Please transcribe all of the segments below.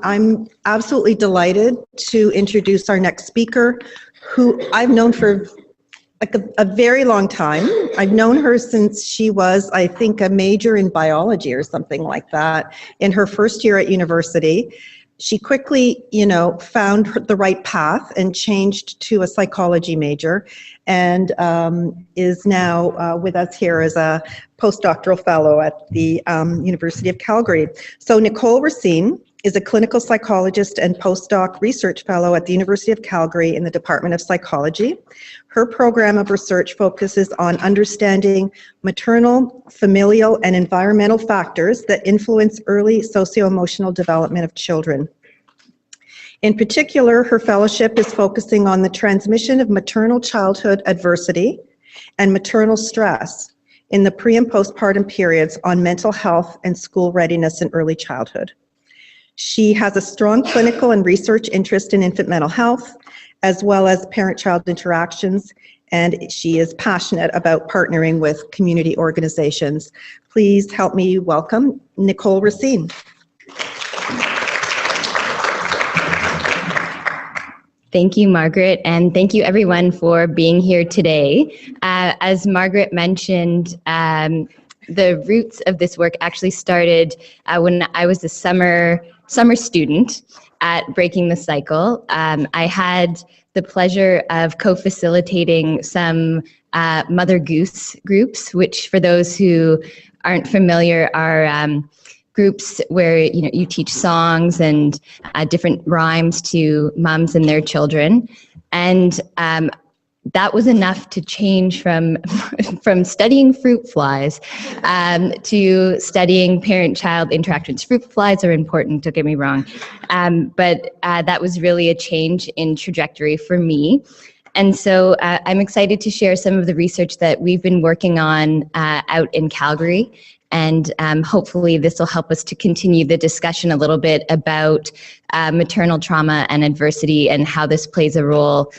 I'm absolutely delighted to introduce our next speaker, who I've known for like a very long time. I've known her since she was, I think, a major in biology or something like that in her first year at university. She quickly, found the right path and changed to a psychology major, and is now with us here as a postdoctoral fellow at the University of Calgary. So Nicole Racine is a clinical psychologist and postdoc research fellow at the University of Calgary in the Department of Psychology. Her program of research focuses on understanding maternal, familial, and environmental factors that influence early socio-emotional development of children. In particular, her fellowship is focusing on the transmission of maternal childhood adversity and maternal stress in the pre- and postpartum periods on mental health and school readiness in early childhood. She has a strong clinical and research interest in infant mental health, as well as parent-child interactions, and she is passionate about partnering with community organizations. Please help me welcome Nicole Racine. Thank you, Margaret, and thank you everyone for being here today. As Margaret mentioned, the roots of this work actually started when I was a summer student at Breaking the Cycle. I had the pleasure of co-facilitating some Mother Goose groups, which for those who aren't familiar are groups where you teach songs and different rhymes to moms and their children. And that was enough to change from studying fruit flies to studying parent-child interactions. Fruit flies are important, don't get me wrong, but that was really a change in trajectory for me. And so I'm excited to share some of the research that we've been working on out in Calgary, and hopefully this will help us to continue the discussion a little bit about maternal trauma and adversity and how this plays a role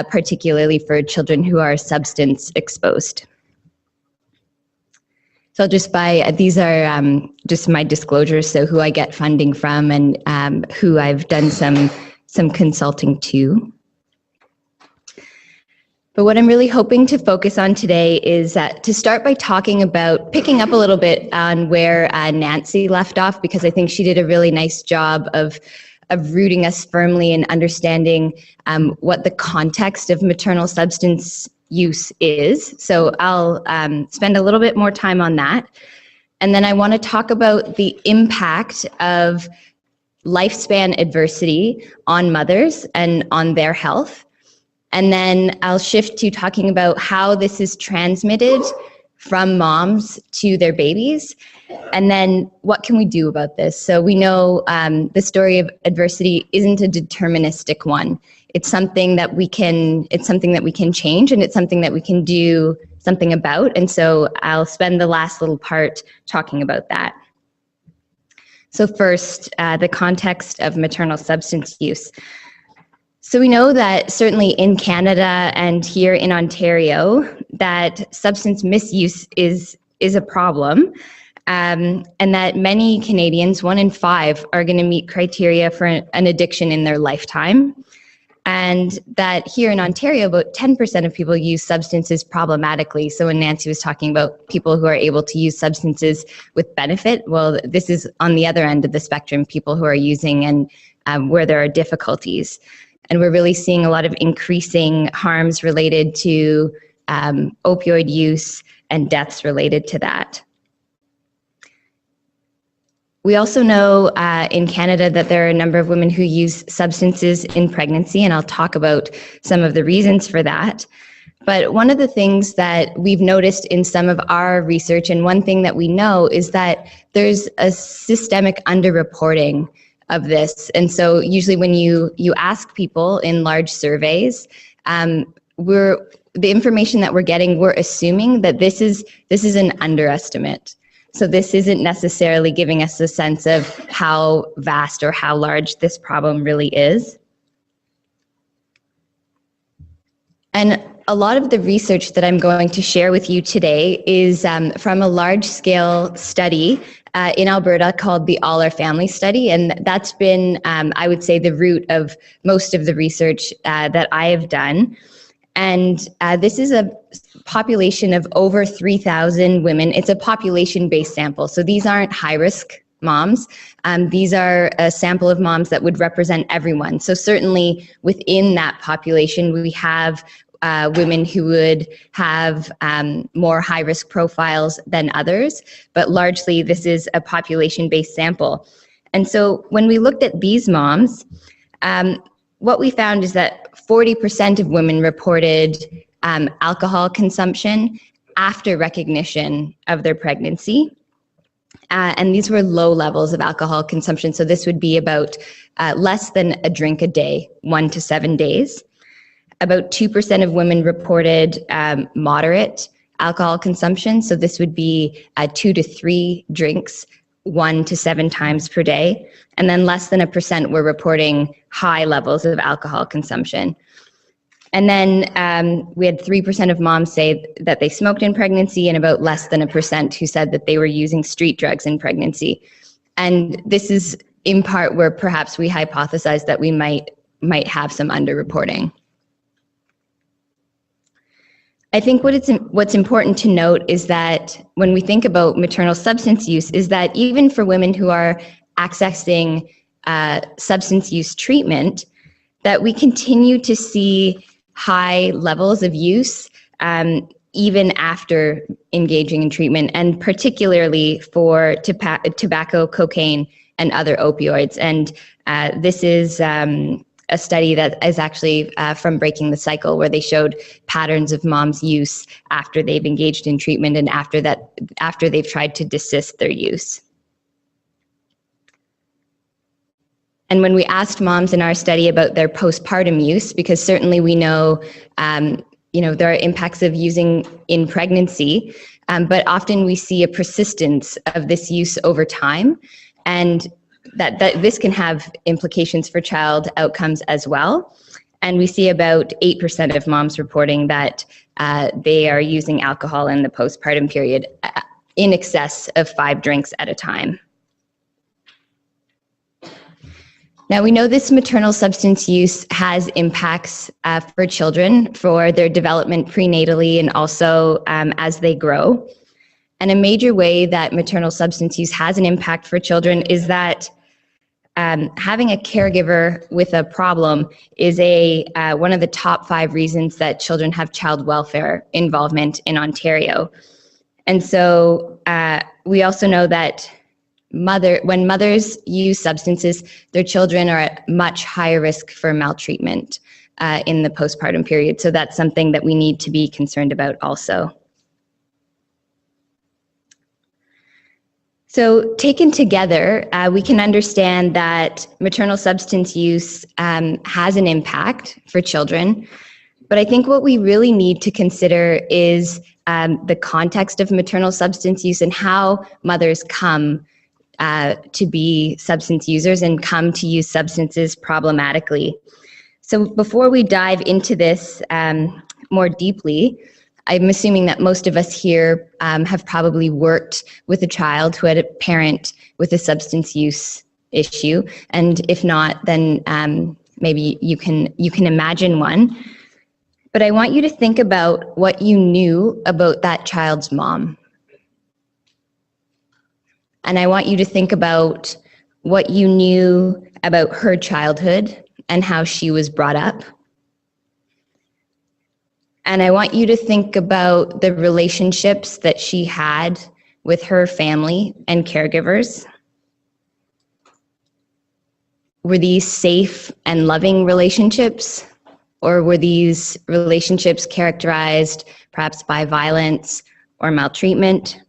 particularly for children who are substance exposed. So these are just my disclosures, so who I get funding from and who I've done some consulting to. But what I'm really hoping to focus on today is to start by talking about picking up a little bit on where Nancy left off, because I think she did a really nice job of rooting us firmly in understanding what the context of maternal substance use is. So I'll spend a little bit more time on that. And then I want to talk about the impact of lifespan adversity on mothers and on their health. And then I'll shift to talking about how this is transmitted from moms to their babies. And then what can we do about this? So we know the story of adversity isn't a deterministic one. It's something that we can change, and it's something that we can do something about. And so I'll spend the last little part talking about that. So first, the context of maternal substance use. So we know that certainly in Canada and here in Ontario, that substance misuse is a problem, and that many Canadians, 1 in 5, are going to meet criteria for an addiction in their lifetime. And that here in Ontario, about 10% of people use substances problematically. So when Nancy was talking about people who are able to use substances with benefit, well, this is on the other end of the spectrum, people who are using and where there are difficulties. And we're really seeing a lot of increasing harms related to opioid use and deaths related to that. We also know in Canada that there are a number of women who use substances in pregnancy, and I'll talk about some of the reasons for that. But one of the things that we've noticed in some of our research, and one thing that we know, is that there's a systemic underreporting of this. And so usually when you ask people in large surveys, the information that we're getting, we're assuming that this is an underestimate. So this isn't necessarily giving us a sense of how vast or how large this problem really is. And a lot of the research that I'm going to share with you today is from a large-scale study in Alberta called the All Our Family Study, and that's been, I would say, the root of most of the research that I have done. And this is a population of over 3,000 women. It's a population-based sample, so these aren't high-risk moms. These are a sample of moms that would represent everyone. So certainly within that population, we have women who would have more high-risk profiles than others, but largely this is a population-based sample. And so when we looked at these moms, what we found is that 40% of women reported alcohol consumption after recognition of their pregnancy. And these were low levels of alcohol consumption. So this would be about less than a drink a day, 1 to 7 days. About 2% of women reported moderate alcohol consumption. So this would be 2 to 3 drinks, 1 to 7 times per day. And then less than 1% were reporting high levels of alcohol consumption. And then we had 3% of moms say that they smoked in pregnancy, and about less than 1% who said that they were using street drugs in pregnancy. And this is in part where perhaps we hypothesized that we might have some underreporting. I think what's important to note is that when we think about maternal substance use, is that even for women who are accessing substance use treatment, that we continue to see high levels of use even after engaging in treatment, and particularly for tobacco, cocaine, and other opioids. And this is a study that is actually from Breaking the Cycle, where they showed patterns of moms' use after they've engaged in treatment and after they've tried to desist their use. And when we asked moms in our study about their postpartum use, because certainly we know, there are impacts of using in pregnancy, but often we see a persistence of this use over time, and that this can have implications for child outcomes as well. And we see about 8% of moms reporting that they are using alcohol in the postpartum period in excess of 5 drinks at a time. Now, we know this maternal substance use has impacts for children, for their development prenatally and also as they grow. And a major way that maternal substance use has an impact for children is that having a caregiver with a problem is one of the top 5 reasons that children have child welfare involvement in Ontario. And so we also know that when mothers use substances, their children are at much higher risk for maltreatment in the postpartum period. So that's something that we need to be concerned about also. So taken together, we can understand that maternal substance use has an impact for children. But I think what we really need to consider is the context of maternal substance use and how mothers come to be substance users and come to use substances problematically. So before we dive into this more deeply, I'm assuming that most of us here have probably worked with a child who had a parent with a substance use issue, and if not, then maybe you can imagine one. But I want you to think about what you knew about that child's mom. And I want you to think about what you knew about her childhood and how she was brought up. And I want you to think about the relationships that she had with her family and caregivers. Were these safe and loving relationships? Or were these relationships characterized perhaps by violence or maltreatment?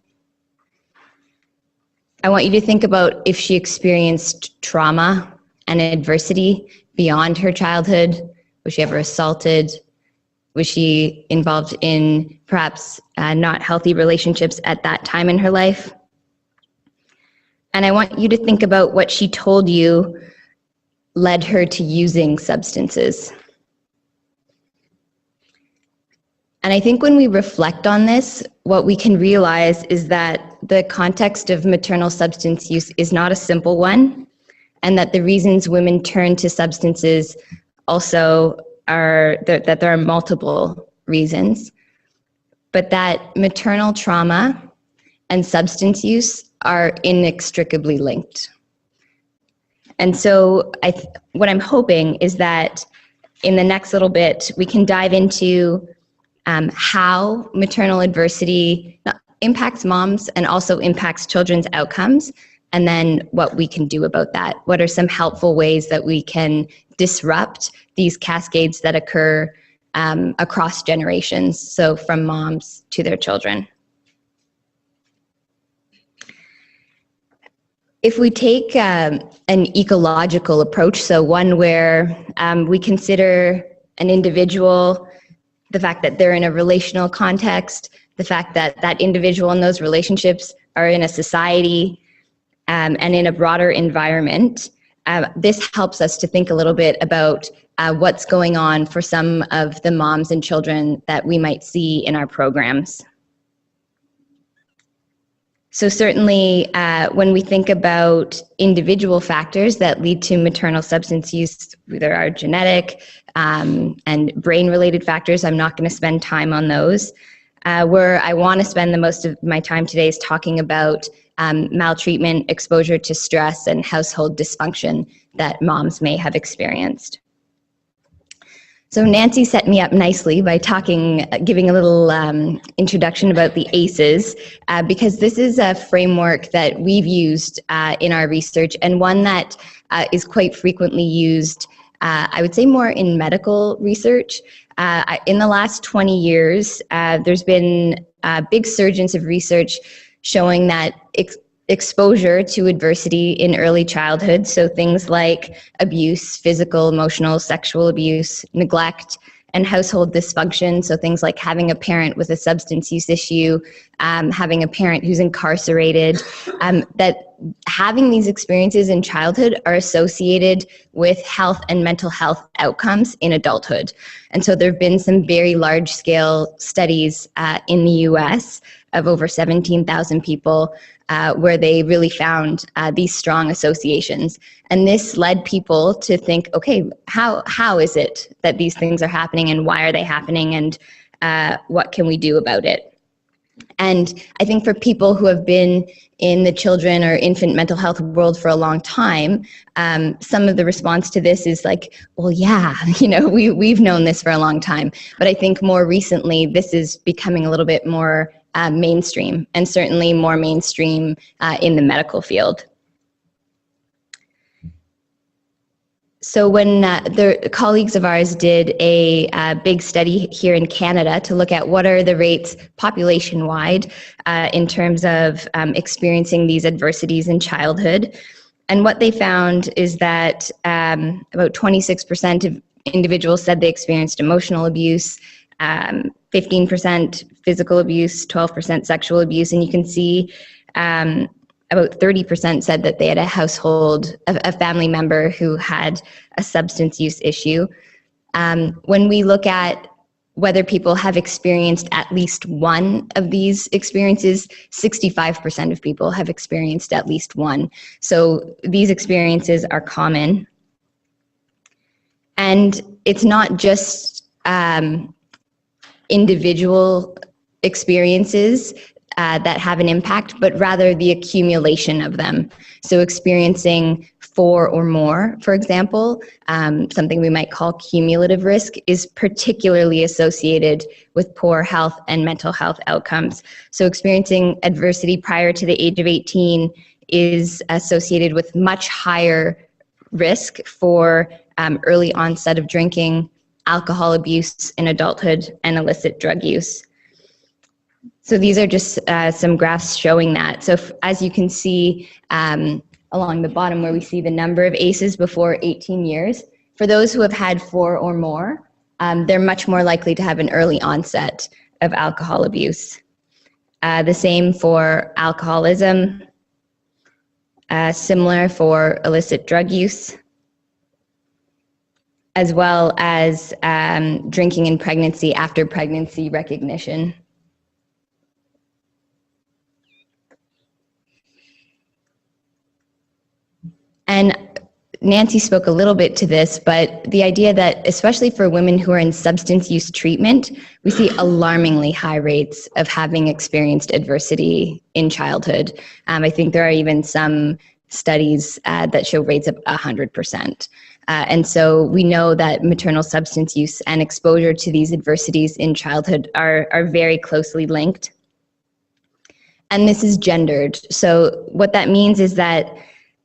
I want you to think about if she experienced trauma and adversity beyond her childhood. Was she ever assaulted? Was she involved in perhaps not healthy relationships at that time in her life? And I want you to think about what she told you led her to using substances. And I think when we reflect on this, what we can realize is that the context of maternal substance use is not a simple one, and that the reasons women turn to substances also are that there are multiple reasons, but that maternal trauma and substance use are inextricably linked. And so what I'm hoping is that in the next little bit, we can dive into how maternal adversity impacts moms and also impacts children's outcomes, and then what we can do about that. What are some helpful ways that we can disrupt these cascades that occur across generations, so from moms to their children. If we take an ecological approach, so one where we consider an individual, the fact that they're in a relational context, the fact that that individual and those relationships are in a society and in a broader environment, this helps us to think a little bit about what's going on for some of the moms and children that we might see in our programs. So certainly when we think about individual factors that lead to maternal substance use, there are genetic and brain-related factors. I'm not going to spend time on those. Where I want to spend the most of my time today is talking about maltreatment, exposure to stress, and household dysfunction that moms may have experienced. So Nancy set me up nicely by giving a little introduction about the ACEs, because this is a framework that we've used in our research, and one that is quite frequently used, I would say more in medical research. In the last 20 years, there's been a big surge of research showing that exposure to adversity in early childhood, so things like abuse, physical, emotional, sexual abuse, neglect, and household dysfunction, so things like having a parent with a substance use issue, having a parent who's incarcerated, that having these experiences in childhood are associated with health and mental health outcomes in adulthood. And so there have been some very large-scale studies in the US of over 17,000 people where they really found these strong associations. And this led people to think, okay, how is it that these things are happening, and why are they happening, and what can we do about it? And I think for people who have been in the children or infant mental health world for a long time, some of the response to this is like, well, yeah, we've known this for a long time. But I think more recently, this is becoming a little bit more mainstream, and certainly more mainstream in the medical field. So when the colleagues of ours did a big study here in Canada to look at what are the rates population-wide in terms of experiencing these adversities in childhood, and what they found is that about 26% of individuals said they experienced emotional abuse, 15% physical abuse, 12% sexual abuse, and you can see about 30% said that they had a family member who had a substance use issue. When we look at whether people have experienced at least one of these experiences, 65% of people have experienced at least one. So these experiences are common. And it's not just individual experiences that have an impact, but rather the accumulation of them. So experiencing 4 or more, for example, something we might call cumulative risk, is particularly associated with poor health and mental health outcomes. So experiencing adversity prior to the age of 18 is associated with much higher risk for early onset of drinking, alcohol abuse in adulthood, and illicit drug use. So these are just some graphs showing that. So as you can see along the bottom where we see the number of ACEs before 18 years, for those who have had 4 or more, they're much more likely to have an early onset of alcohol abuse. The same for alcoholism, similar for illicit drug use. as well as drinking in pregnancy after pregnancy recognition. And Nancy spoke a little bit to this, but the idea that especially for women who are in substance use treatment, we see alarmingly high rates of having experienced adversity in childhood. I think there are even some studies that show rates of 100%. And so we know that maternal substance use and exposure to these adversities in childhood are very closely linked. And this is gendered. So what that means is that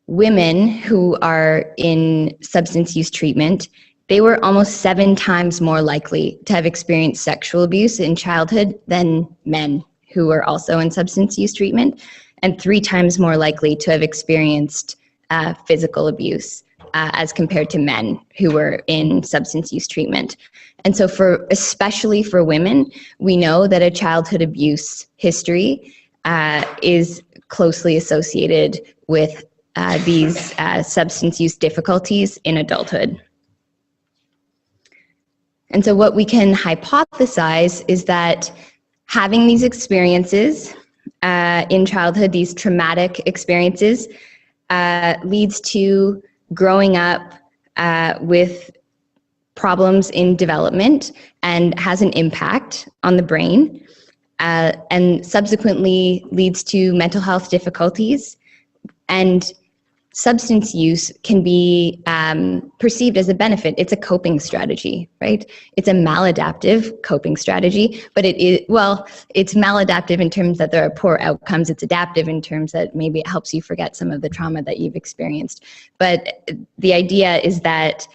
women who are in substance use treatment, they were almost 7 times more likely to have experienced sexual abuse in childhood than men who were also in substance use treatment, and 3 times more likely to have experienced physical abuse as compared to men who were in substance use treatment. And so especially for women, we know that a childhood abuse history is closely associated with these substance use difficulties in adulthood. And so what we can hypothesize is that having these experiences in childhood, these traumatic experiences, leads to growing up with problems in development and has an impact on the brain, and subsequently leads to mental health difficulties. And substance use can be perceived as a benefit. It's a coping strategy, right? It's a maladaptive coping strategy, but it's maladaptive in terms that there are poor outcomes. It's adaptive in terms that maybe it helps you forget some of the trauma that you've experienced. But the idea is that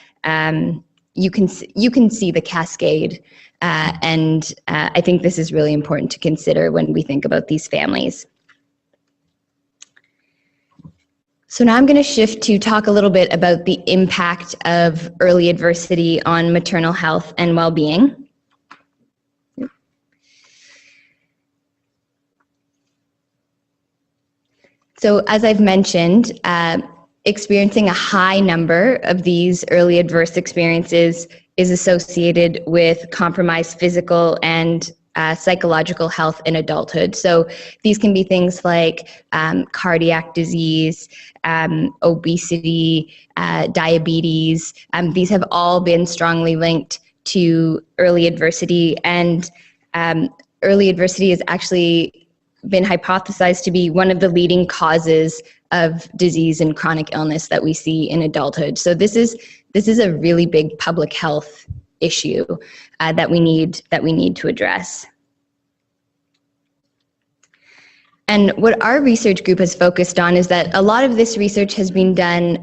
you can see the cascade, and I think this is really important to consider when we think about these families. So now I'm going to shift to talk a little bit about the impact of early adversity on maternal health and well-being. So as I've mentioned, experiencing a high number of these early adverse experiences is associated with compromised physical and psychological health in adulthood. So these can be things like cardiac disease, obesity, diabetes. These have all been strongly linked to early adversity, and early adversity has actually been hypothesized to be one of the leading causes of disease and chronic illness that we see in adulthood. So this is a really big public health issue that we need to address. And what our research group has focused on is that a lot of this research has been done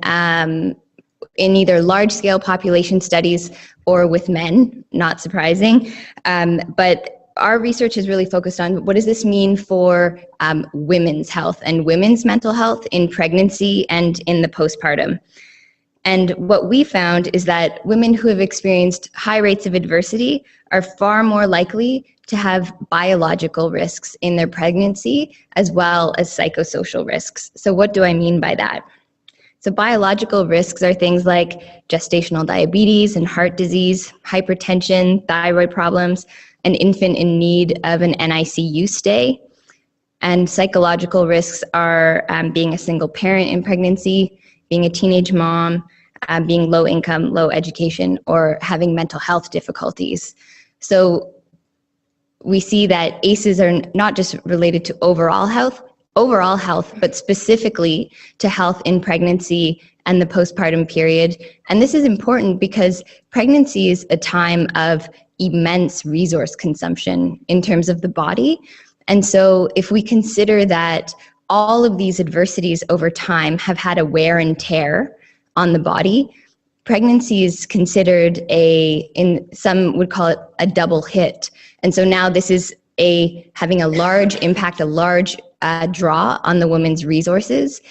in either large-scale population studies or with men, not surprising. But our research is really focused on what does this mean for women's health and women's mental health in pregnancy and in the postpartum. And what we found is that women who have experienced high rates of adversity are far more likely to have biological risks in their pregnancy as well as psychosocial risks. So what do I mean by that? So biological risks are things like gestational diabetes and heart disease, hypertension, thyroid problems, an infant in need of an NICU stay. And psychological risks are being a single parent in pregnancy, being a teenage mom, being low income, low education, or having mental health difficulties. So we see that ACEs are not just related to overall health, but specifically to health in pregnancy and the postpartum period. And this is important because pregnancy is a time of immense resource consumption in terms of the body. And so if we consider that all of these adversities over time have had a wear and tear on the body, pregnancy is considered some would call it a double hit. And so now this is having a large impact, a large draw on the woman's resources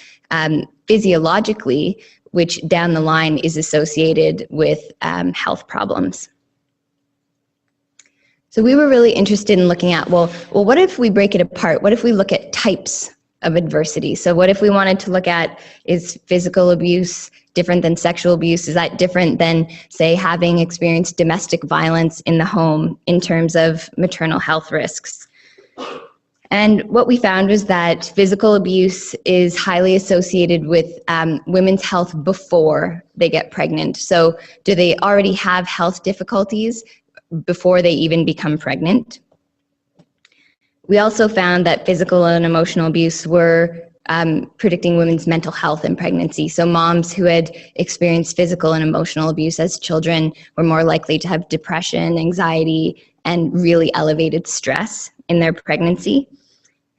physiologically, which down the line is associated with health problems. So we were really interested in looking at, well, what if we break it apart? What if we look at types of adversity. So what if we wanted to look at, is physical abuse different than sexual abuse? Is that different than, say, having experienced domestic violence in the home in terms of maternal health risks? And what we found was that physical abuse is highly associated with women's health before they get pregnant. So do they already have health difficulties before they even become pregnant? We also found that physical and emotional abuse were predicting women's mental health in pregnancy. So moms who had experienced physical and emotional abuse as children were more likely to have depression, anxiety, and really elevated stress in their pregnancy.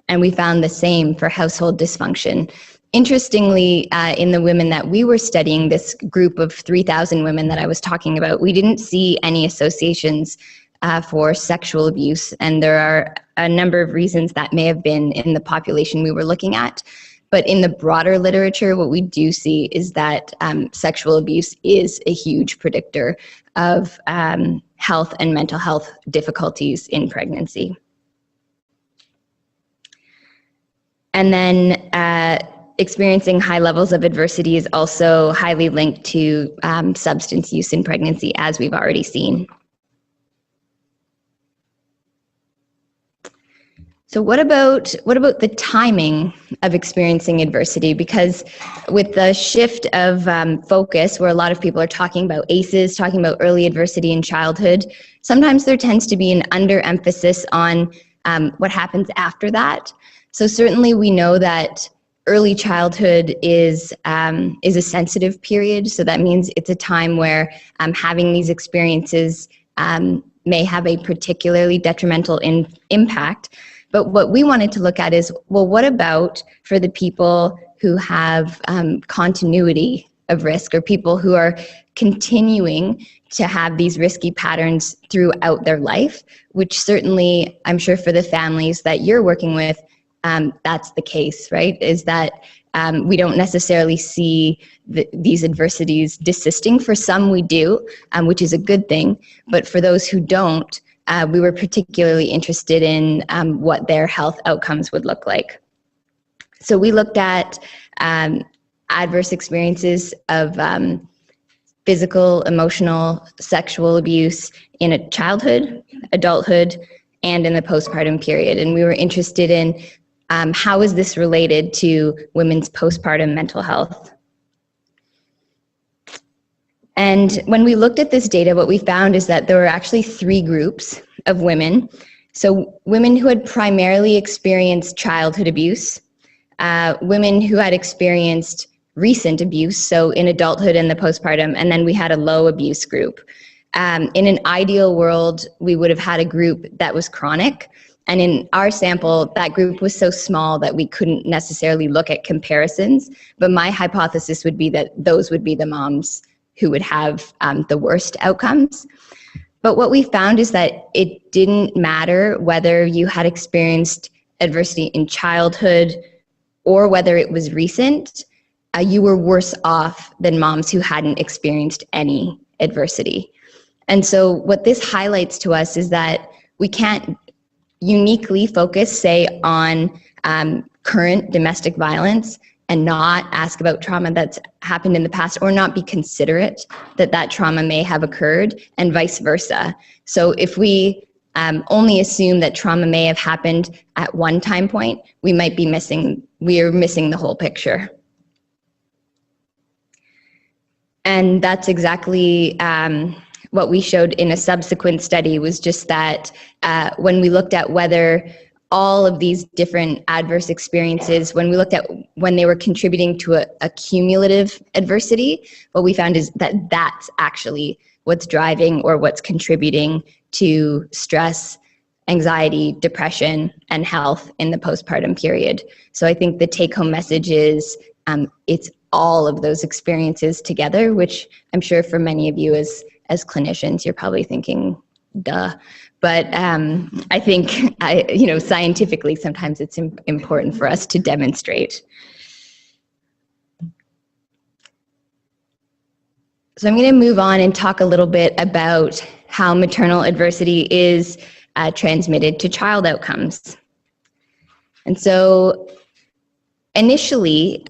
And we found the same for household dysfunction. Interestingly, in the women that we were studying, this group of 3,000 women that I was talking about, we didn't see any associations for sexual abuse. And there are a number of reasons that may have been in the population we were looking at. But in the broader literature, what we do see is that sexual abuse is a huge predictor of health and mental health difficulties in pregnancy. And then experiencing high levels of adversity is also highly linked to substance use in pregnancy, as we've already seen. So what about the timing of experiencing adversity? Because with the shift of focus, where a lot of people are talking about ACEs, talking about early adversity in childhood, sometimes there tends to be an underemphasis on what happens after that. So certainly we know that early childhood is a sensitive period. So that means it's a time where having these experiences may have a particularly detrimental impact. But what we wanted to look at is, well, what about for the people who have continuity of risk, or people who are continuing to have these risky patterns throughout their life, which certainly I'm sure for the families that you're working with, that's the case, right? Is that we don't necessarily see these adversities desisting. For some we do, which is a good thing. But for those who don't, we were particularly interested in what their health outcomes would look like. So we looked at adverse experiences of physical, emotional, sexual abuse in a childhood, adulthood, and in the postpartum period. And we were interested in how is this related to women's postpartum mental health? And when we looked at this data, what we found is that there were actually 3 groups of women. So women who had primarily experienced childhood abuse, women who had experienced recent abuse, so in adulthood and the postpartum, and then we had a low abuse group. In an ideal world, we would have had a group that was chronic. And in our sample, that group was so small that we couldn't necessarily look at comparisons. But my hypothesis would be that those would be the moms who would have the worst outcomes. But what we found is that it didn't matter whether you had experienced adversity in childhood or whether it was recent, you were worse off than moms who hadn't experienced any adversity. And so what this highlights to us is that we can't uniquely focus, say, on current domestic violence and not ask about trauma that's happened in the past, or not be considerate that that trauma may have occurred, and vice versa. So if we only assume that trauma may have happened at one time point, we are missing the whole picture. And that's exactly what we showed in a subsequent study, was just that when we looked at whether all of these different adverse experiences, when we looked at when they were contributing to a cumulative adversity, what we found is that that's actually what's driving or what's contributing to stress, anxiety, depression, and health in the postpartum period. So I think the take-home message is it's all of those experiences together, which I'm sure for many of you as clinicians, you're probably thinking, duh. But I think, scientifically, sometimes it's important for us to demonstrate. So I'm going to move on and talk a little bit about how maternal adversity is transmitted to child outcomes. And so initially,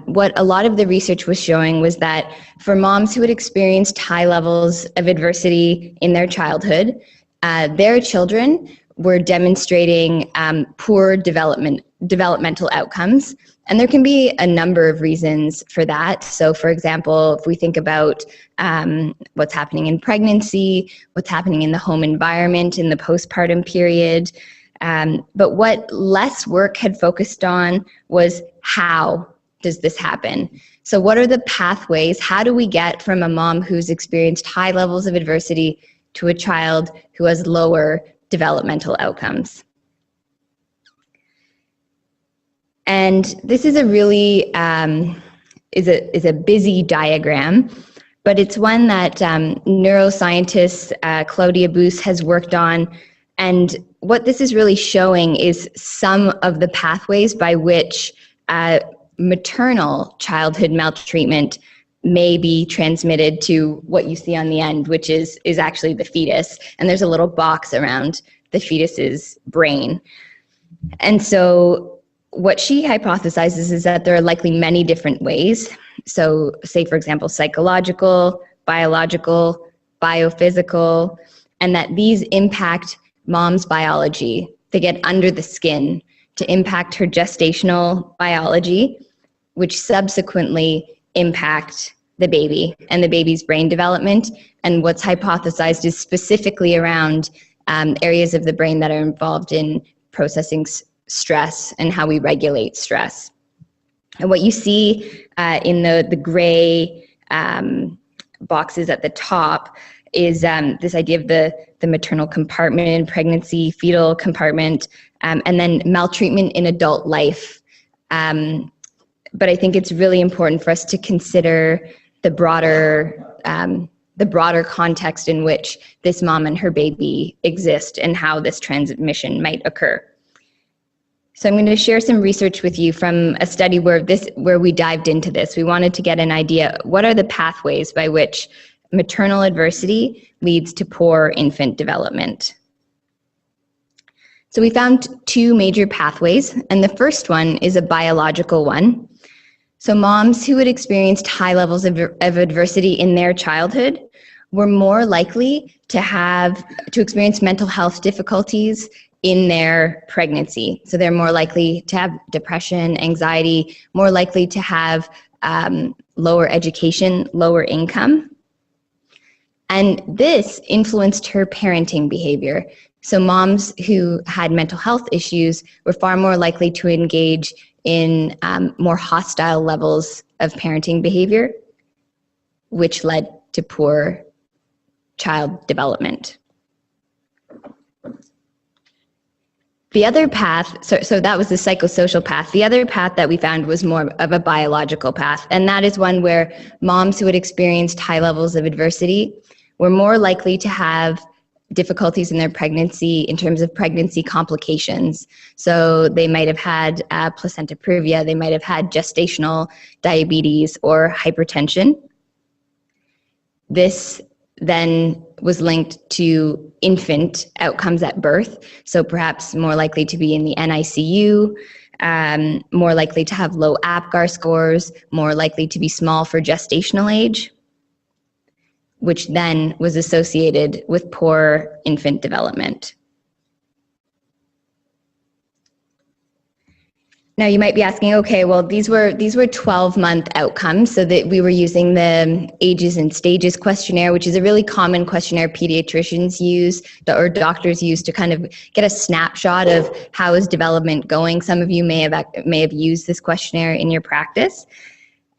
what a lot of the research was showing was that for moms who had experienced high levels of adversity in their childhood, their children were demonstrating poor developmental outcomes. And there can be a number of reasons for that. So, for example, if we think about what's happening in pregnancy, what's happening in the home environment, in the postpartum period. But what less work had focused on was how does this happen? So what are the pathways? How do we get from a mom who's experienced high levels of adversity to a child who has lower developmental outcomes? And this is a really is a busy diagram, but it's one that neuroscientist Claudia Boos has worked on. And what this is really showing is some of the pathways by which maternal childhood maltreatment may be transmitted to what you see on the end, which is actually the fetus. And there's a little box around the fetus's brain. And so what she hypothesizes is that there are likely many different ways. So say, for example, psychological, biological, biophysical, and that these impact mom's biology. They get under the skin to impact her gestational biology, which subsequently impact the baby and the baby's brain development. And what's hypothesized is specifically around areas of the brain that are involved in processing stress and how we regulate stress. And what you see in the gray boxes at the top is this idea of the maternal compartment, pregnancy, fetal compartment, and then maltreatment in adult life. But I think it's really important for us to consider the broader context in which this mom and her baby exist and how this transmission might occur. So I'm going to share some research with you from a study where we dived into this. We wanted to get an idea, what are the pathways by which maternal adversity leads to poor infant development? So we found two major pathways, and the first one is a biological one. So moms who had experienced high levels of adversity in their childhood were more likely to experience mental health difficulties in their pregnancy. So they're more likely to have depression, anxiety, more likely to have lower education, lower income. And this influenced her parenting behavior. So moms who had mental health issues were far more likely to engage in more hostile levels of parenting behavior, which led to poor child development. The other path, so that was the psychosocial path. The other path that we found was more of a biological path, and that is one where moms who had experienced high levels of adversity were more likely to have difficulties in their pregnancy in terms of pregnancy complications. So they might have had placenta previa, they might have had gestational diabetes or hypertension. This then was linked to infant outcomes at birth, so perhaps more likely to be in the NICU, more likely to have low APGAR scores, more likely to be small for gestational age, which then was associated with poor infant development. Now you might be asking, okay, well, these were 12-month outcomes, so that we were using the ages and stages questionnaire, which is a really common questionnaire pediatricians use or doctors use to kind of get a snapshot of how is development going. Some of you may have used this questionnaire in your practice.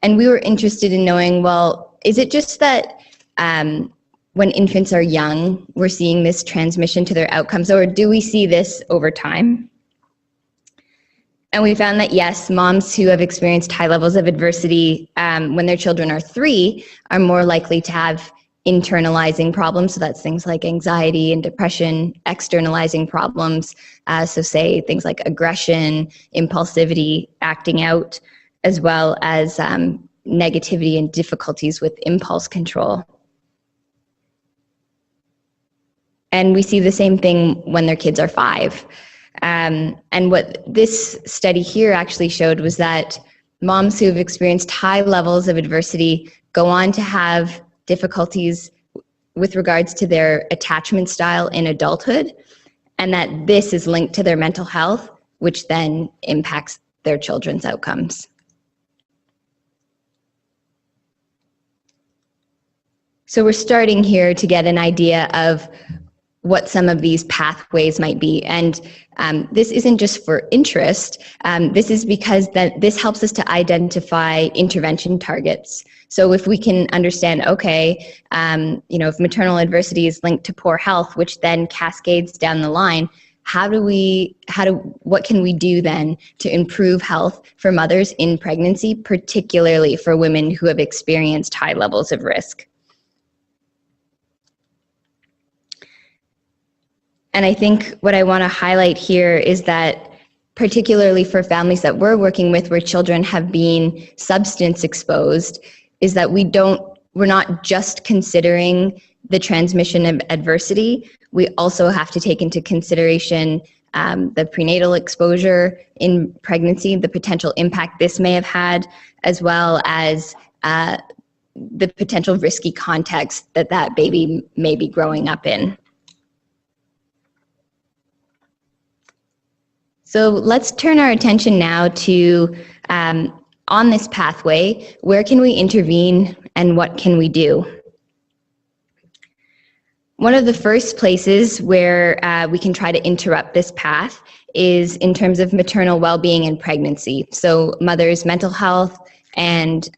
And we were interested in knowing, well, is it just that when infants are young, we're seeing this transmission to their outcomes, or do we see this over time? And we found that yes, moms who have experienced high levels of adversity when their children are 3 are more likely to have internalizing problems. So that's things like anxiety and depression, externalizing problems. So say things like aggression, impulsivity, acting out, as well as negativity and difficulties with impulse control. And we see the same thing when their kids are 5. And what this study here actually showed was that moms who have experienced high levels of adversity go on to have difficulties with regards to their attachment style in adulthood, and that this is linked to their mental health, which then impacts their children's outcomes. So we're starting here to get an idea of what some of these pathways might be. And this isn't just for interest. This is because this helps us to identify intervention targets. So if we can understand, okay, if maternal adversity is linked to poor health, which then cascades down the line, what can we do then to improve health for mothers in pregnancy, particularly for women who have experienced high levels of risk? And I think what I want to highlight here is that particularly for families that we're working with where children have been substance exposed, is that we're not just considering the transmission of adversity. We also have to take into consideration the prenatal exposure in pregnancy, the potential impact this may have had, as well as the potential risky context that baby may be growing up in. So let's turn our attention now to, on this pathway, where can we intervene and what can we do? One of the first places where we can try to interrupt this path is in terms of maternal well-being in pregnancy. So mother's mental health and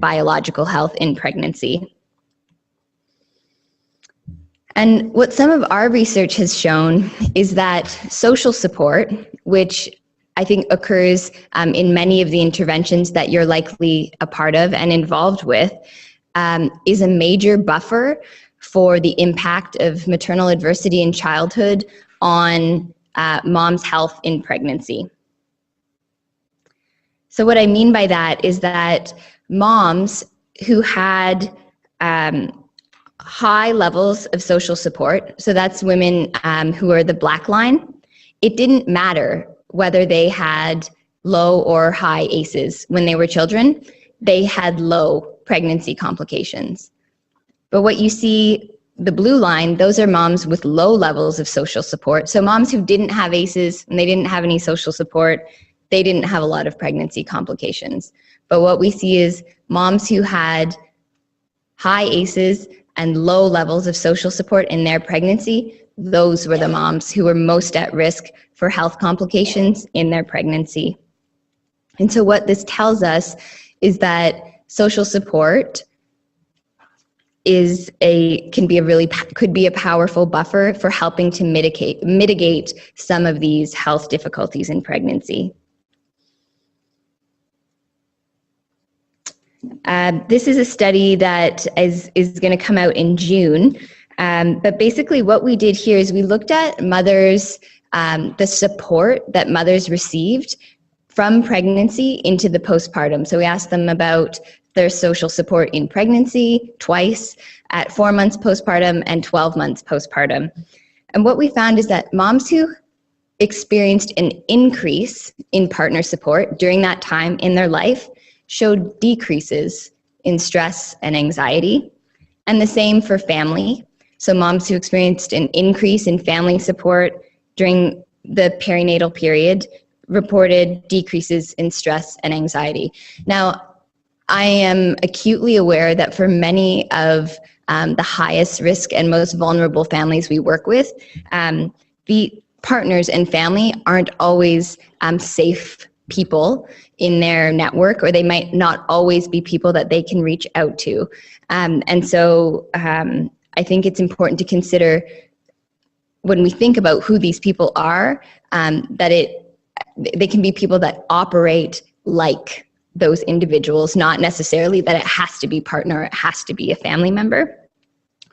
biological health in pregnancy. And what some of our research has shown is that social support, which I think occurs in many of the interventions that you're likely a part of and involved with, is a major buffer for the impact of maternal adversity in childhood on mom's health in pregnancy. So what I mean by that is that moms who had high levels of social support, so that's women who are the black line, it didn't matter whether they had low or high ACEs when they were children, they had low pregnancy complications. But what you see, the blue line, those are moms with low levels of social support. So moms who didn't have ACEs and they didn't have any social support, they didn't have a lot of pregnancy complications. But what we see is moms who had high ACEs and low levels of social support in their pregnancy, those were the moms who were most at risk for health complications in their pregnancy. And so what this tells us is that social support could be a powerful buffer for helping to mitigate some of these health difficulties in pregnancy. This is a study that is going to come out in June. But basically what we did here is we looked at mothers, the support that mothers received from pregnancy into the postpartum. So we asked them about their social support in pregnancy twice, at 4 months postpartum and 12 months postpartum. And what we found is that moms who experienced an increase in partner support during that time in their life showed decreases in stress and anxiety, and the same for family. So moms who experienced an increase in family support during the perinatal period reported decreases in stress and anxiety. Now, I am acutely aware that for many of the highest risk and most vulnerable families we work with, the partners and family aren't always safe people in their network, or they might not always be people that they can reach out to. And so I think it's important to consider when we think about who these people are, that they can be people that operate like those individuals, not necessarily that it has to be partner, it has to be a family member.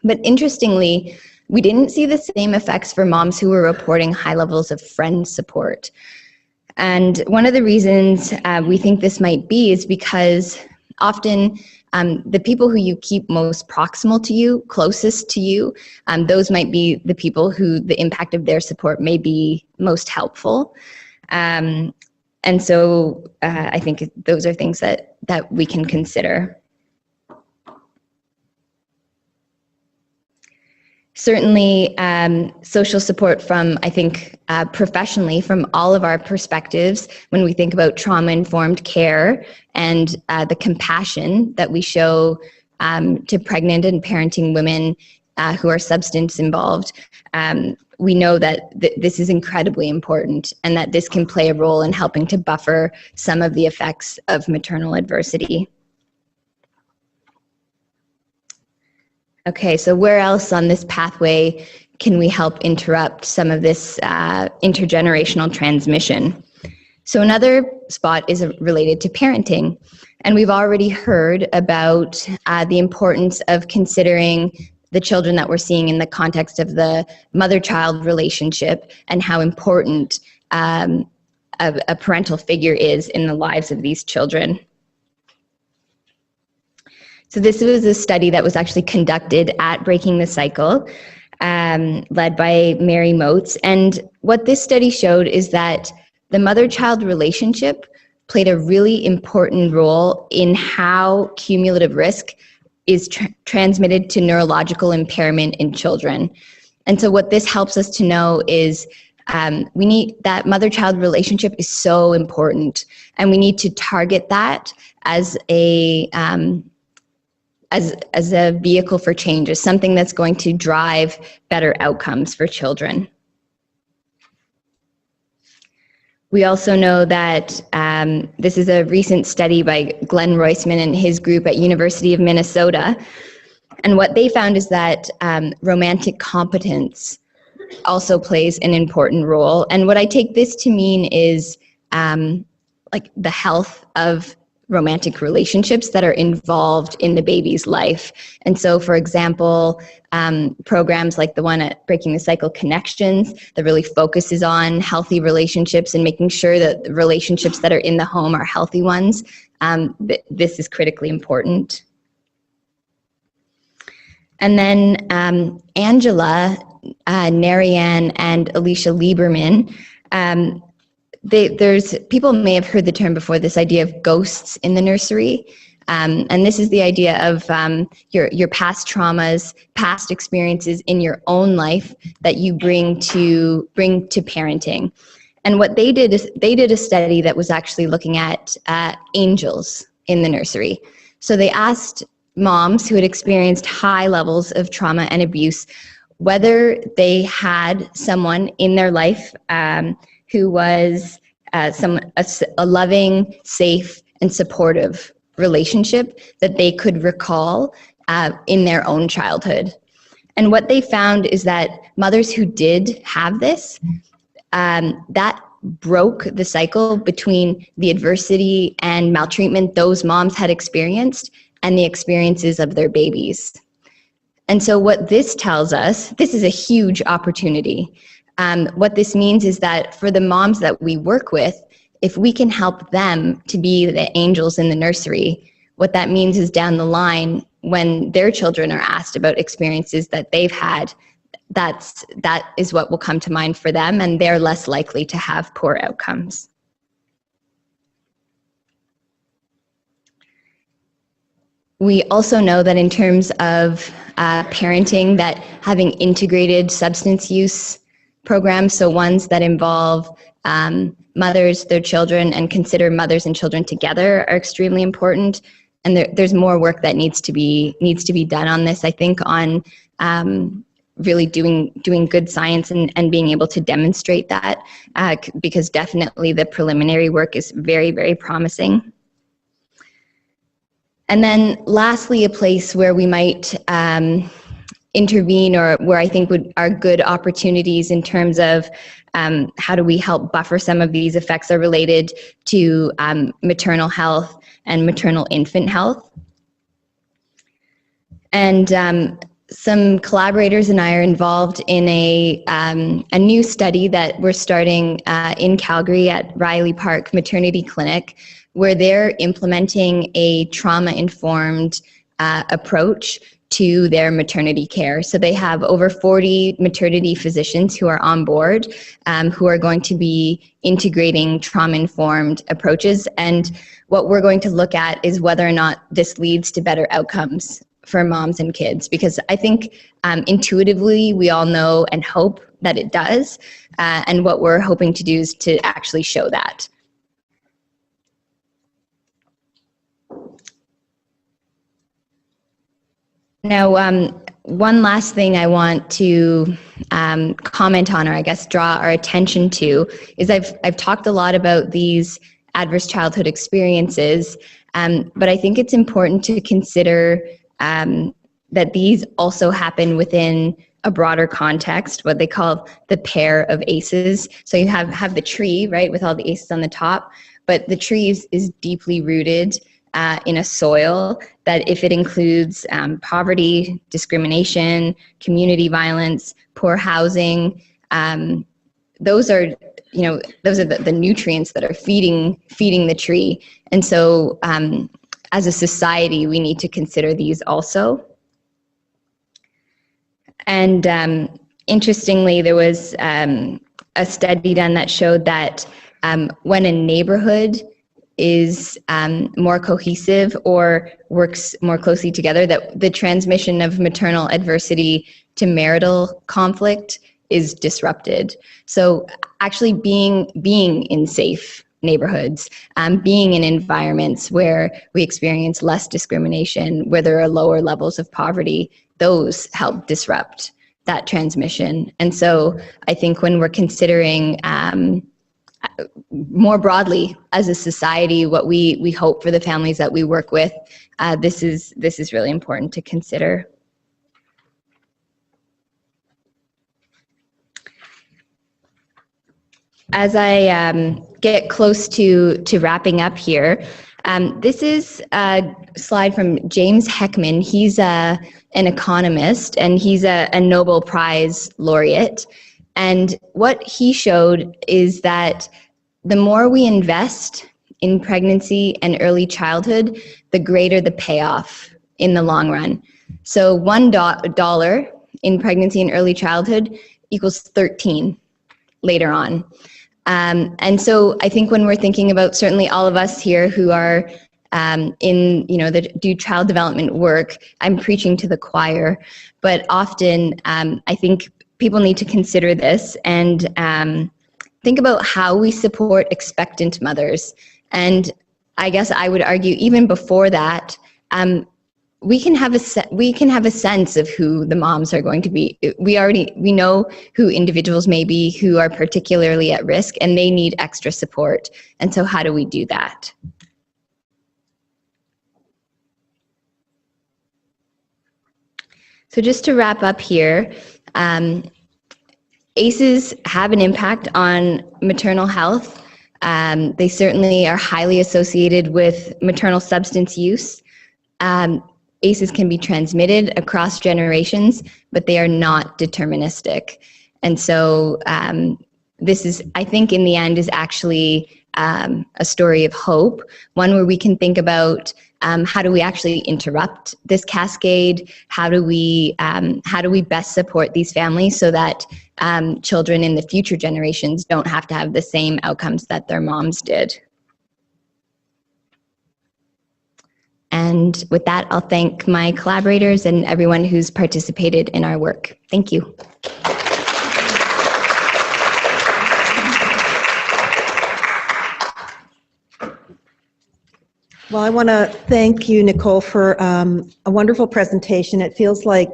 But interestingly, we didn't see the same effects for moms who were reporting high levels of friend support. And one of the reasons we think this might be is because often the people who you keep most proximal to you, closest to you, those might be the people who the impact of their support may be most helpful. And so I think those are things that we can consider. Certainly, social support from, I think, professionally, from all of our perspectives, when we think about trauma-informed care and the compassion that we show to pregnant and parenting women who are substance involved, we know that this is incredibly important and that this can play a role in helping to buffer some of the effects of maternal adversity. Okay, so where else on this pathway can we help interrupt some of this intergenerational transmission? So another spot is related to parenting. And we've already heard about the importance of considering the children that we're seeing in the context of the mother-child relationship and how important a parental figure is in the lives of these children. So this was a study that was actually conducted at Breaking the Cycle, led by Mary Moats. And what this study showed is that the mother-child relationship played a really important role in how cumulative risk is transmitted to neurological impairment in children. And so what this helps us to know is we need that mother-child relationship is so important, and we need to target that as a as a vehicle for change, as something that's going to drive better outcomes for children. We also know that this is a recent study by Glenn Roisman and his group at University of Minnesota. And what they found is that romantic competence also plays an important role. And what I take this to mean is like the health of romantic relationships that are involved in the baby's life. And so, for example, programs like the one at Breaking the Cycle, Connections, that really focuses on healthy relationships and making sure that the relationships that are in the home are healthy ones. This is critically important. And then Angela, Narayan, and Alicia Lieberman, people may have heard the term before, this idea of ghosts in the nursery. And this is the idea of your past traumas, past experiences in your own life that you bring to parenting. And what they did is they did a study that was actually looking at angels in the nursery. So they asked moms who had experienced high levels of trauma and abuse whether they had someone in their life who was a loving, safe, and supportive relationship that they could recall in their own childhood. And what they found is that mothers who did have this, that broke the cycle between the adversity and maltreatment those moms had experienced and the experiences of their babies. And so what this tells us, this is a huge opportunity. What this means is that for the moms that we work with, if we can help them to be the angels in the nursery, what that means is down the line, when their children are asked about experiences that they've had, that is what will come to mind for them, and they're less likely to have poor outcomes. We also know that in terms of parenting, that having integrated substance use programs, so ones that involve mothers, their children, and consider mothers and children together, are extremely important. And there's more work that needs to be done on this, I think, on really doing good science and being able to demonstrate that, because definitely the preliminary work is very, very promising. And then lastly, a place where we might intervene, or where I think are good opportunities in terms of how do we help buffer some of these effects, are related to maternal health and maternal infant health. And some collaborators and I are involved in a new study that we're starting in Calgary at Riley Park Maternity Clinic, where they're implementing a trauma-informed approach to their maternity care. So they have over 40 maternity physicians who are on board, who are going to be integrating trauma-informed approaches. And what we're going to look at is whether or not this leads to better outcomes for moms and kids, because I think intuitively we all know and hope that it does. And what we're hoping to do is to actually show that. Now, one last thing I want to comment on, or I guess draw our attention to, is I've talked a lot about these adverse childhood experiences, but I think it's important to consider that these also happen within a broader context, what they call the pair of ACEs. So you have the tree, right, with all the ACEs on the top, but the tree is deeply rooted in a soil that, if it includes poverty, discrimination, community violence, poor housing, those are the nutrients that are feeding the tree. And so as a society, we need to consider these also. And interestingly, there was a study done that showed that when a neighborhood is more cohesive or works more closely together, that the transmission of maternal adversity to marital conflict is disrupted. So actually being in safe neighborhoods, being in environments where we experience less discrimination, where there are lower levels of poverty, those help disrupt that transmission. And so I think when we're considering more broadly as a society what we hope for the families that we work with, this is really important to consider. As I get close to wrapping up here, this is a slide from James Heckman. He's an economist, and he's a Nobel Prize laureate. And what he showed is that the more we invest in pregnancy and early childhood, the greater the payoff in the long run. So $1 in pregnancy and early childhood equals 13 later on. And so I think when we're thinking about, certainly all of us here who are that do child development work, I'm preaching to the choir, but often I think people need to consider this and think about how we support expectant mothers. And I guess I would argue even before that, we can have a sense of who the moms are going to be. We know who individuals may be who are particularly at risk, and they need extra support. And so how do we do that? So just to wrap up here, ACEs have an impact on maternal health. They certainly are highly associated with maternal substance use. ACEs can be transmitted across generations, but they are not deterministic. And so this is, I think in the end, is actually a story of hope, one where we can think about how do we actually interrupt this cascade? How do we best support these families so that children in the future generations don't have to have the same outcomes that their moms did? And with that, I'll thank my collaborators and everyone who's participated in our work. Thank you. Well, I want to thank you, Nicole, for a wonderful presentation. It feels like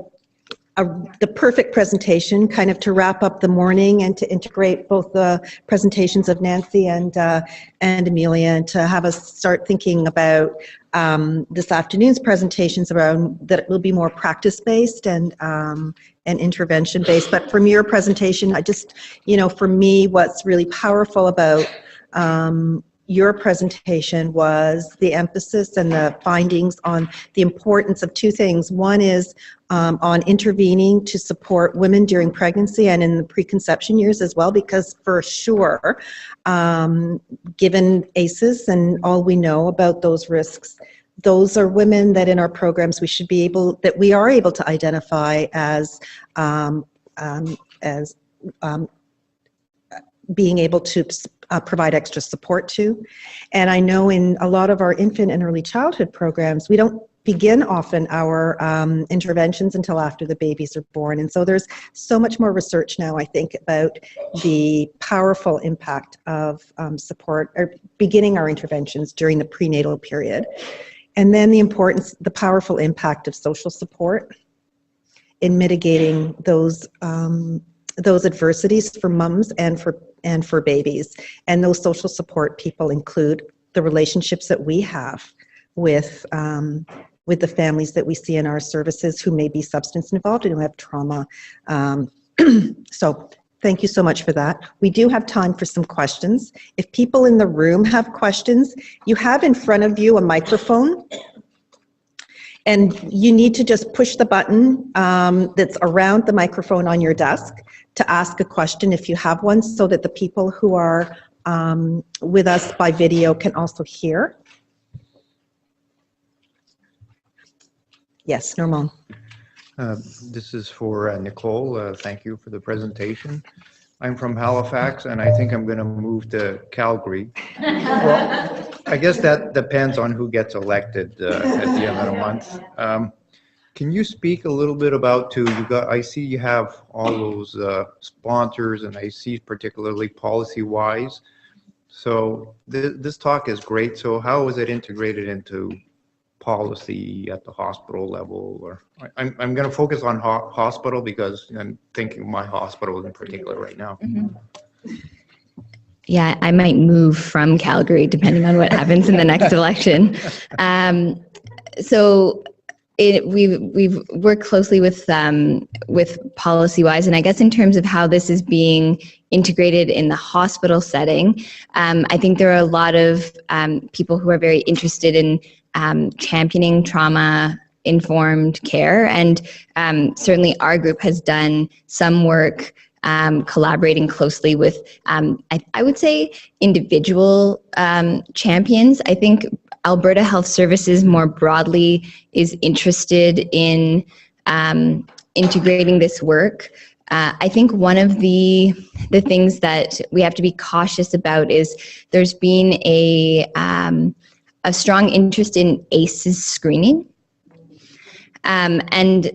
the perfect presentation, kind of to wrap up the morning and to integrate both the presentations of Nancy and Amelia, and to have us start thinking about this afternoon's presentations around that it will be more practice-based and intervention-based. But from your presentation, I just, for me, what's really powerful about your presentation was the emphasis and the findings on the importance of two things. One is on intervening to support women during pregnancy and in the preconception years as well, because for sure, given ACEs and all we know about those risks, those are women that in our programs we are able to identify as being able to provide extra support to. And I know in a lot of our infant and early childhood programs, we don't begin often our interventions until after the babies are born. And so there's so much more research now, I think, about the powerful impact of support or beginning our interventions during the prenatal period. And then the powerful impact of social support in mitigating those adversities for mums and for babies. And those social support people include the relationships that we have with the families that we see in our services who may be substance involved and who have trauma. So thank you so much for that. We do have time for some questions. If people in the room have questions, you have in front of you a microphone, and you need to just push the button that's around the microphone on your desk to ask a question if you have one, so that the people who are with us by video can also hear. Yes, Norman. This is for Nicole. Thank you for the presentation. I'm from Halifax, and I think I'm going to move to Calgary. Well, I guess that depends on who gets elected at the end of the month. Can you speak a little bit about I see you have all those sponsors, and I see particularly policy-wise. So this talk is great. So how is it integrated into policy at the hospital level? Or I'm going to focus on hospital because I'm thinking of my hospital in particular right now. Mm-hmm. Yeah, I might move from Calgary depending on what happens in the next election. So we've worked closely with policy-wise, and I guess in terms of how this is being integrated in the hospital setting, I think there are a lot of people who are very interested in championing trauma-informed care, and certainly our group has done some work collaborating closely with, I would say, individual champions. I think Alberta Health Services more broadly is interested in integrating this work. I think one of the things that we have to be cautious about is there's been a strong interest in ACEs screening. And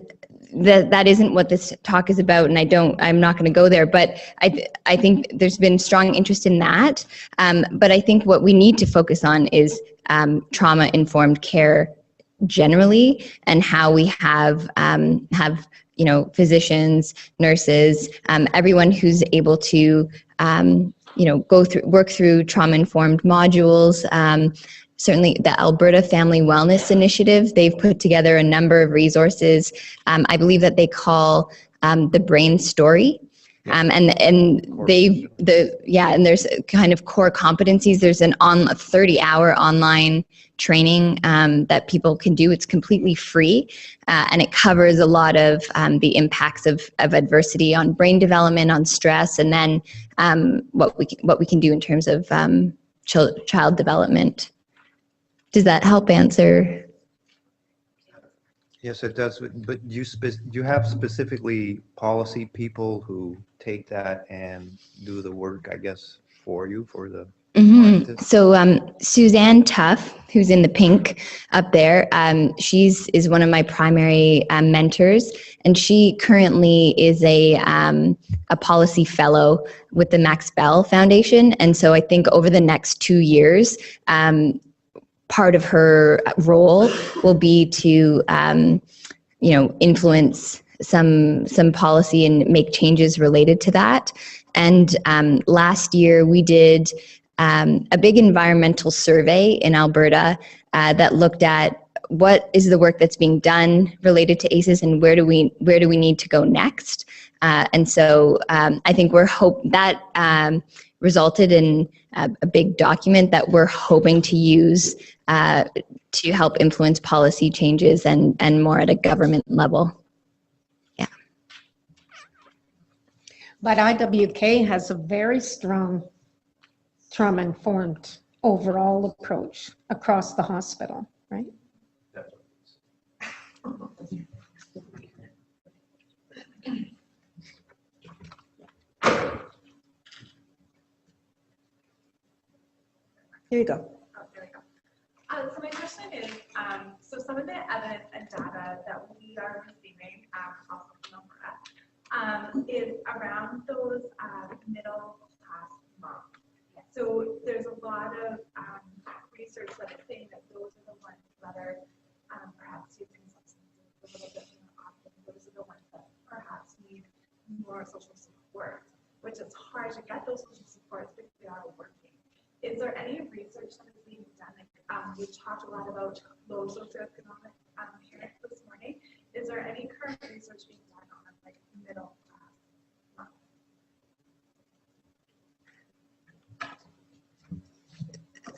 that isn't what this talk is about, and I'm not going to go there, but I think there's been strong interest in that. But I think what we need to focus on is trauma-informed care generally, and how we have physicians, nurses, everyone who's able to work through trauma-informed modules. Certainly the Alberta Family Wellness Initiative, they've put together a number of resources. I believe that they call the Brain Story. And there's kind of core competencies. There's a 30-hour online training that people can do. It's completely free, and it covers a lot of the impacts of adversity on brain development, on stress, and then what we can do in terms of child development. Does that help answer? Yes, it does. But you have specifically policy people who take that and do the work, I guess, for you, for the Mm-hmm. So Suzanne Tuff, who's in the pink up there, is one of my primary mentors, and she currently is a policy fellow with the Max Bell Foundation. And so I think over the next 2 years, part of her role will be to influence some policy and make changes related to that. And last year we did a big environmental survey in Alberta that looked at what is the work that's being done related to ACEs, and where do we need to go next. And so I think resulted in a big document that we're hoping to use to help influence policy changes and more at a government level. Yeah. But IWK has a very strong trauma-informed overall approach across the hospital, right? Here you go. Oh, there we go. So my question is, so some of the evidence and data that we are receiving, also from Alberta, is around those middle class moms. So there's a lot of research that is saying that those are the ones that are perhaps using substances a little bit more often. Those are the ones that perhaps need more social support, which is hard to get those social supports if they are working. Is there any research that is being done? We talked a lot about low socioeconomic parents this morning. Is there any current research being done on like middle class?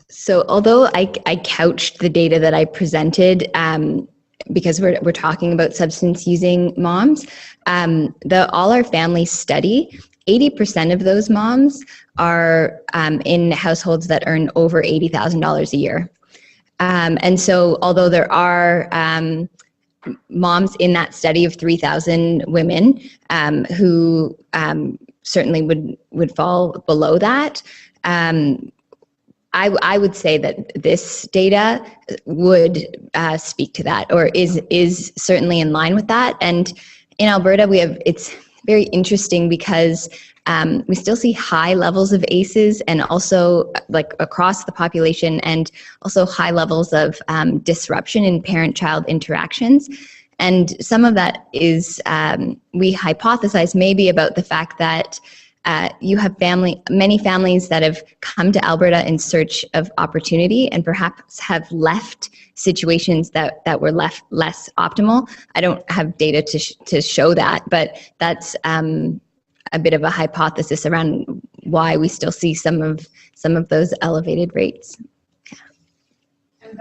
So although I couched the data that I presented, because we're talking about substance using moms, the All Our Family study, 80% of those moms are in households that earn over $80,000 a year. And so although there are moms in that study of 3,000 women who certainly would fall below that, I would say that this data would speak to that, or is certainly in line with that. And in Alberta, it's very interesting because we still see high levels of ACEs, and also like across the population, and also high levels of disruption in parent-child interactions. And some of that is, we hypothesize maybe about the fact that you have many families that have come to Alberta in search of opportunity and perhaps have left situations that were less optimal. I don't have data to show that, but that's a bit of a hypothesis around why we still see some of those elevated rates. And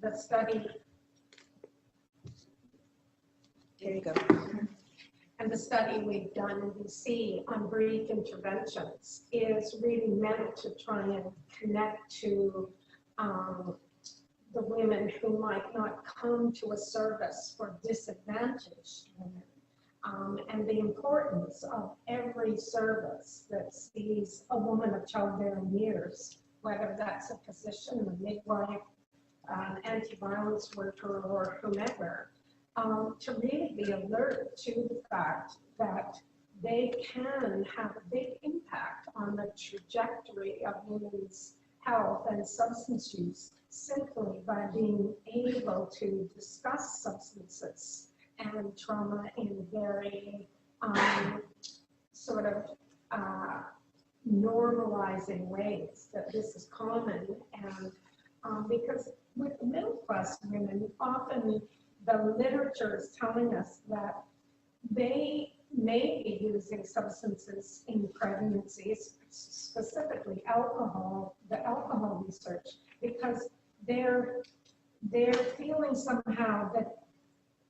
the study. Here you go. And the study we've done in BC on brief interventions is really meant to try and connect to the women who might not come to a service for disadvantaged women. And the importance of every service that sees a woman of childbearing years, whether that's a physician, a midwife, anti-violence worker, or whomever, to really be alert to the fact that they can have a big impact on the trajectory of women's health and substance use simply by being able to discuss substances and trauma in very sort of normalizing ways that this is common. And because with middle class women, often the literature is telling us that they may be using substances in pregnancies, specifically alcohol, the alcohol research, because they're feeling somehow that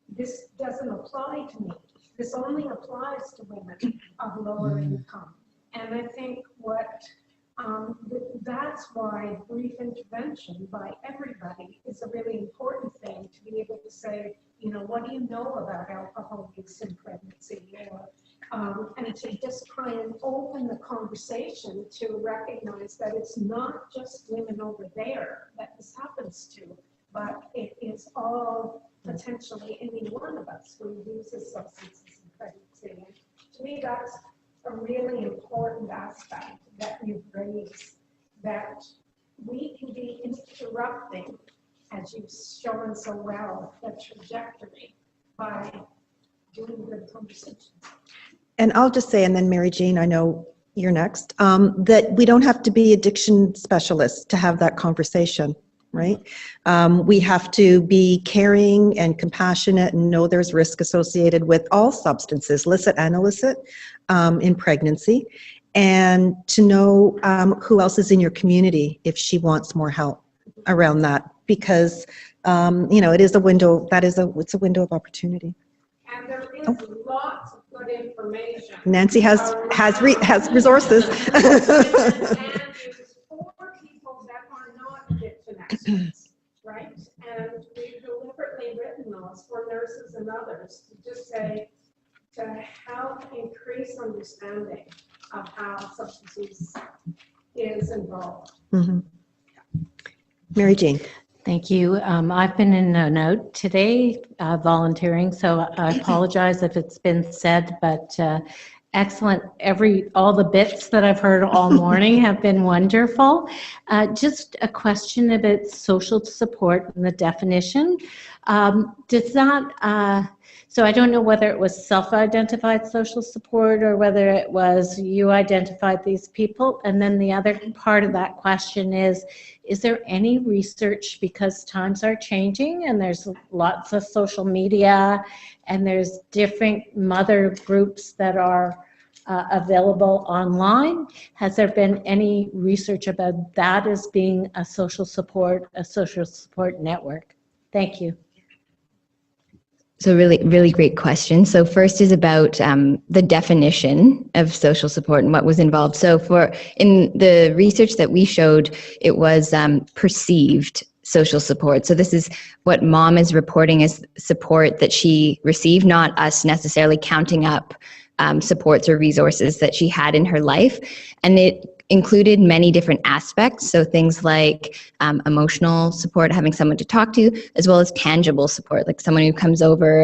this doesn't apply to me. This only applies to women of lower income. And I think that's why brief intervention by everybody is a really important thing, to be able to say, you know, what do you know about alcohol use in pregnancy? Or, and to just try and open the conversation to recognize that it's not just women over there that this happens to, but it is all potentially any one of us who uses substances in pregnancy. And to me, that's a really important aspect that you've raised, that we can be interrupting, as you've shown so well, the trajectory by doing good conversation. And I'll just say, and then Mary Jean, I know you're next, that we don't have to be addiction specialists to have that conversation, right? We have to be caring and compassionate and know there's risk associated with all substances, licit and illicit, in pregnancy. and to know who else is in your community if she wants more help around that, because it is a window, it's a window of opportunity. And there is lots of good information. Nancy has resources. And it's for people that are not addiction experts, right? And we've deliberately written those for nurses and others to just say, to help increase understanding of how substance use is involved. Mm-hmm. Mary Jane. Thank you. I've been in a note today volunteering, so I apologize if it's been said, but excellent. All the bits that I've heard all morning have been wonderful. Just a question about social support and the definition. Does that, so I don't know whether it was self-identified social support or whether it was you identified these people. And then the other part of that question is there any research, because times are changing and there's lots of social media and there's different mother groups that are available online? Has there been any research about that as being a social support network? Thank you. So really great question. So first is about the definition of social support and what was involved. So in the research that we showed, it was perceived social support. So this is what mom is reporting as support that she received, not us necessarily counting up supports or resources that she had in her life. And it included many different aspects, so things like emotional support, having someone to talk to, as well as tangible support, like someone who comes over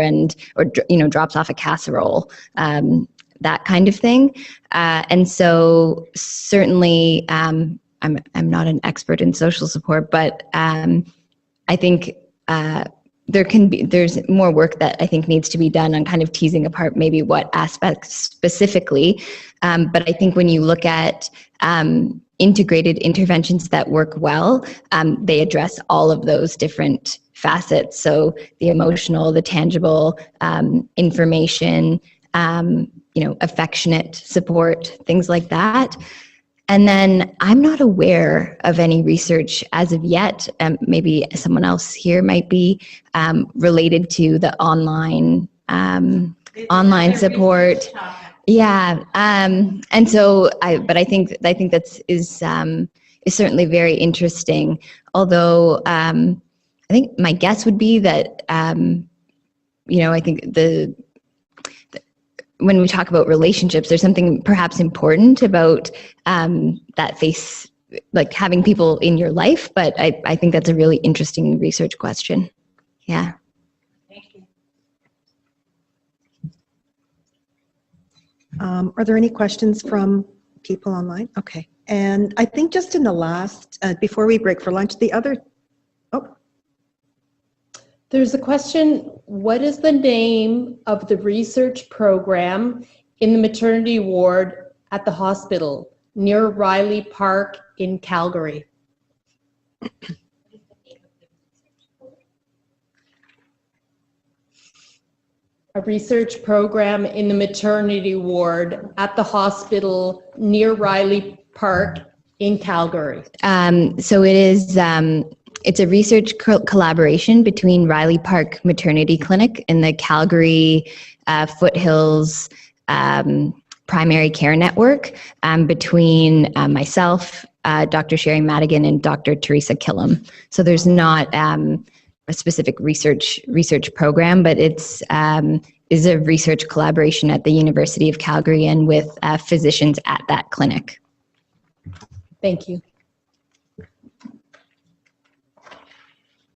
or drops off a casserole, that kind of thing. And so certainly, I'm not an expert in social support, but I think there's more work that I think needs to be done on kind of teasing apart maybe what aspects specifically. But I think when you look at integrated interventions that work well, they address all of those different facets. So the emotional, the tangible, information, affectionate support, things like that. And then I'm not aware of any research as of yet, maybe someone else here might be, related to the online support. Yeah, and so I think is certainly very interesting. Although I think my guess would be that I think when we talk about relationships, there's something perhaps important about that face, like having people in your life. But I think that's a really interesting research question. Yeah. Are there any questions from people online? Okay. And I think just in the last, before we break for lunch, There's a question, what is the name of the research program in the maternity ward at the hospital near Riley Park in Calgary? A research program in the maternity ward at the hospital near Riley Park in Calgary. So it is, it's a research collaboration between Riley Park Maternity Clinic and the Calgary Foothills Primary Care Network, between myself, Dr. Sherry Madigan, and Dr. Teresa Killam. So there's not a specific research program, but it's is a research collaboration at the University of Calgary and with physicians at that clinic. Thank you.